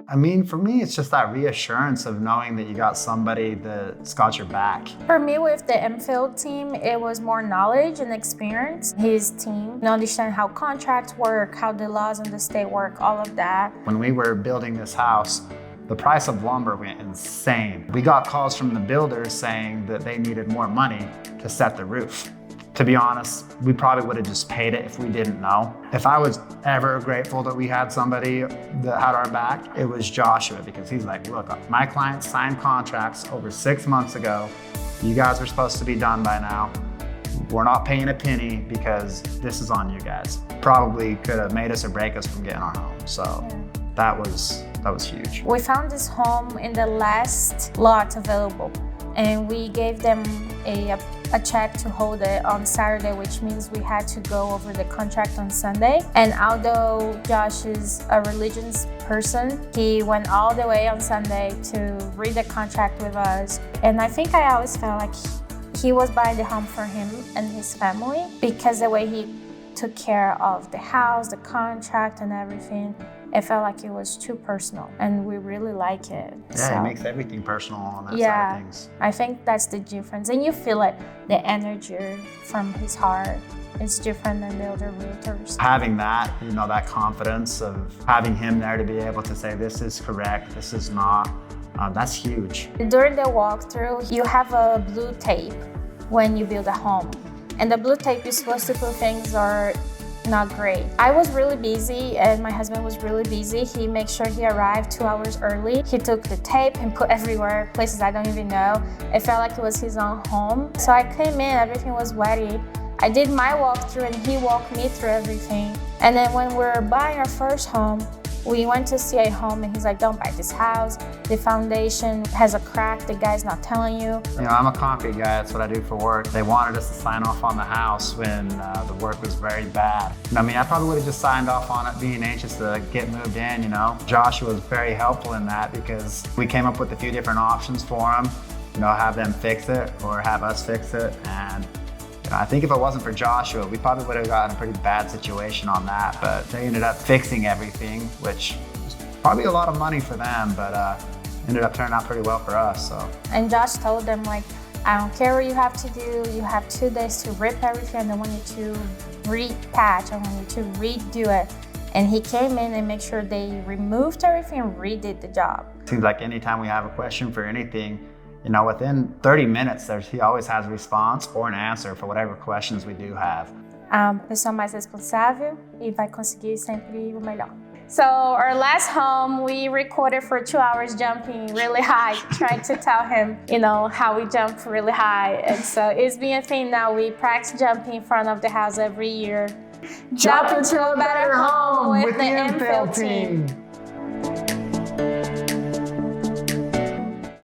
I mean, for me, it's just that reassurance of knowing that you got somebody that's got your back. For me, with the infield team, it was more knowledge and experience. His team, understand how contracts work, how the laws in the state work, all of that. When we were building this house, the price of lumber went insane. We got calls from the builders saying that they needed more money to set the roof. To be honest, we probably would have just paid it if we didn't know. If I was ever grateful that we had somebody that had our back, it was Joshua, because he's like, look, my clients signed contracts over 6 months ago. You guys are supposed to be done by now. We're not paying a penny because this is on you guys. Probably could have made us or break us from getting our home. So that was huge. We found this home in the last lot available, and we gave them a check to hold it on Saturday, which means we had to go over the contract on Sunday. And although Josh is a religious person, he went all the way on Sunday to read the contract with us. And I think I always felt like he was buying the home for him and his family, because the way he took care of the house, the contract and everything, it felt like it was too personal, and we really like it. Yeah, it makes everything personal on that side of things. I think that's the difference. And you feel it, the energy from his heart is different than the other realtors. Having that, that confidence of having him there to be able to say, this is correct, this is not, that's huge. During the walkthrough, you have a blue tape when you build a home. And the blue tape is supposed to put things are not great. I was really busy and my husband was really busy. He made sure he arrived 2 hours early. He took the tape and put everywhere, places I don't even know. It felt like it was his own home. So I came in, everything was ready. I did my walkthrough and he walked me through everything. And then when we were buying our first home, we went to see a home and he's like, don't buy this house. The foundation has a crack, the guy's not telling you. I'm a concrete guy, that's what I do for work. They wanted us to sign off on the house when the work was very bad. I probably would have just signed off on it being anxious to get moved in, Joshua was very helpful in that, because we came up with a few different options for him, have them fix it or have us fix it. And I think if it wasn't for Joshua, we probably would have gotten a pretty bad situation on that, but they ended up fixing everything, which was probably a lot of money for them, but ended up turning out pretty well for us. So. And Josh told them, like, I don't care what you have to do, you have 2 days to rip everything, and I want you to repatch, I want you to redo it. And he came in and made sure they removed everything and redid the job. Seems like anytime we have a question for anything, within 30 minutes, he always has a response or an answer for whatever questions we do have. Pessoa mais responsável e vai conseguir sempre o melhor. So our last home, we recorded for 2 hours jumping really high, trying to tell him, how we jump really high. And so it's been a thing now. We practice jumping in front of the house every year. Jump into a better home with the infield team.